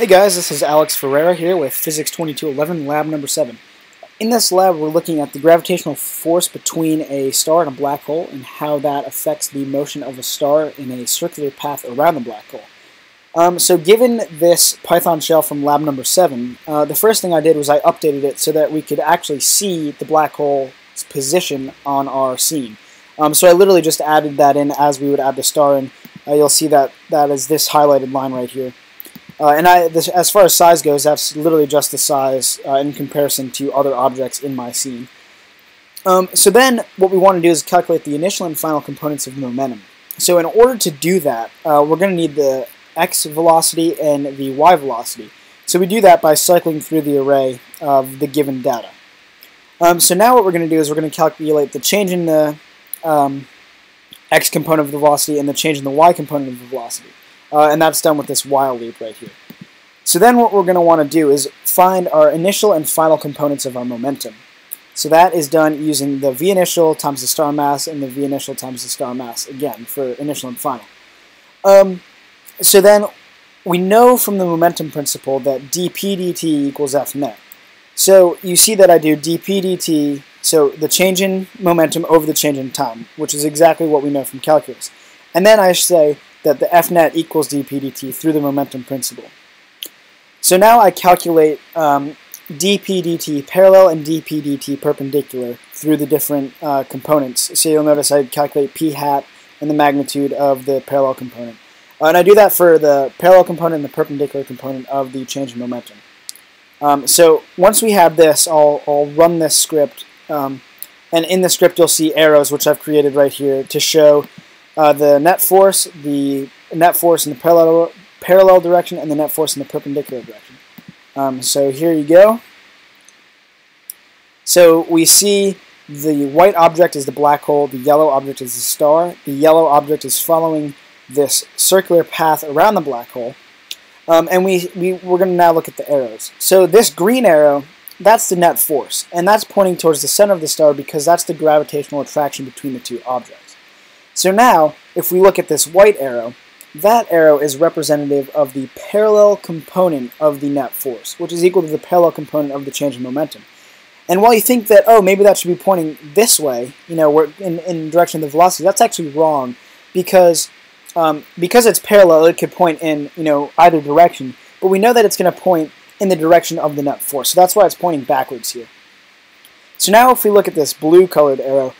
Hey guys, this is Alex Ferreira here with Physics 2211, lab number 7. In this lab we're looking at the gravitational force between a star and a black hole and how that affects the motion of a star in a circular path around the black hole. So given this Python shell from lab number 7, the first thing I did was I updated it so that we could actually see the black hole's position on our scene. So I literally just added that in as we would add the star in. You'll see that that is this highlighted line right here. As far as size goes, that's literally just the size in comparison to other objects in my scene. So then what we want to do is calculate the initial and final components of momentum. So in order to do that, we're going to need the x velocity and the y velocity. So we do that by cycling through the array of the given data. So now what we're going to do is we're going to calculate the change in the x component of the velocity and the change in the y component of the velocity. And that's done with this while loop right here. So then what we're going to want to do is find our initial and final components of our momentum. So that is done using the v initial times the star mass and the v initial times the star mass, again, for initial and final. So then we know from the momentum principle that dp dt equals f net. So you see that I do dp dt, so the change in momentum over the change in time, which is exactly what we know from calculus. And then I say that the f net equals dp dt through the momentum principle. So now I calculate dp dt parallel and dp dt perpendicular through the different components. So you'll notice I calculate p hat and the magnitude of the parallel component. And I do that for the parallel component and the perpendicular component of the change in momentum. So once we have this, I'll run this script, and in the script you'll see arrows, which I've created right here, to show the net force in the parallel direction, and the net force in the perpendicular direction. So here you go. So we see the white object is the black hole, the yellow object is the star. The yellow object is following this circular path around the black hole. And we're going to now look at the arrows. So this green arrow, that's the net force, and that's pointing towards the center of the star because that's the gravitational attraction between the two objects. So now, if we look at this white arrow, that arrow is representative of the parallel component of the net force, which is equal to the parallel component of the change in momentum. And while you think that, oh, maybe that should be pointing this way, you know, in direction of the velocity, that's actually wrong because it's parallel, it could point in, you know, either direction. But we know that it's going to point in the direction of the net force, so that's why it's pointing backwards here. So now if we look at this blue-colored arrow,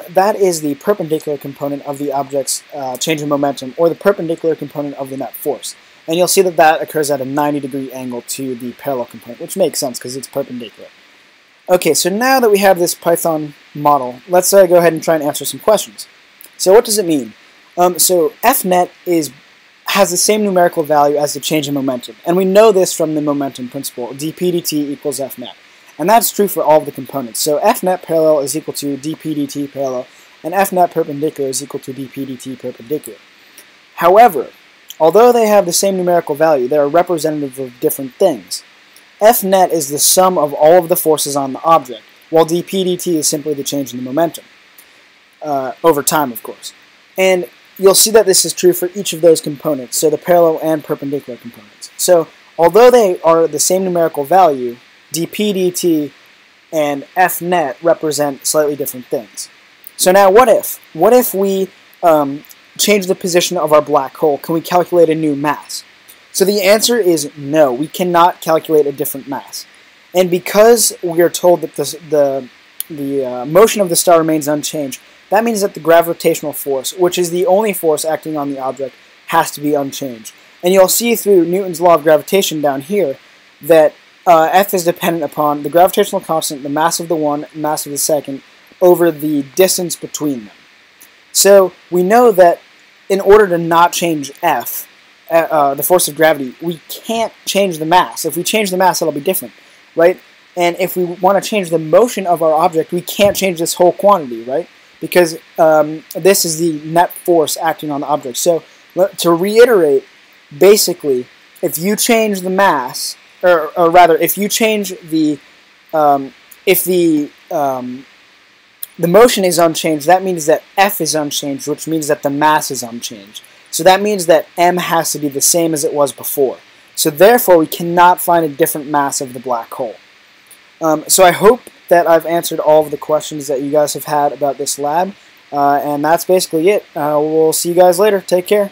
that is the perpendicular component of the object's change in momentum, or the perpendicular component of the net force. And you'll see that that occurs at a 90-degree angle to the parallel component, which makes sense because it's perpendicular. Okay, so now that we have this Python model, let's go ahead and try and answer some questions. So what does it mean? So f net has the same numerical value as the change in momentum, and we know this from the momentum principle, dp dt equals f net. And that's true for all of the components. So f net parallel is equal to dp dt parallel, and f net perpendicular is equal to dp dt perpendicular. However, although they have the same numerical value, they are representative of different things. F net is the sum of all of the forces on the object, while dp dt is simply the change in the momentum, over time, of course. And you'll see that this is true for each of those components, so the parallel and perpendicular components. So although they are the same numerical value, dp dt and f net represent slightly different things. So now what if? What if we change the position of our black hole? Can we calculate a new mass? So the answer is no, we cannot calculate a different mass. And because we are told that the motion of the star remains unchanged, that means that the gravitational force, which is the only force acting on the object, has to be unchanged. And you'll see through Newton's law of gravitation down here that F is dependent upon the gravitational constant, the mass of the one, mass of the second, over the distance between them. So we know that in order to not change F, the force of gravity, we can't change the mass. If we change the mass, it'll be different, right? And if we want to change the motion of our object, we can't change this whole quantity, right? Because this is the net force acting on the object. So to reiterate, basically, if you change the mass, or rather, if you change the motion is unchanged, that means that F is unchanged, which means that the mass is unchanged. So that means that m has to be the same as it was before. So therefore, we cannot find a different mass of the black hole. So I hope that I've answered all of the questions that you guys have had about this lab, and that's basically it. We'll see you guys later. Take care.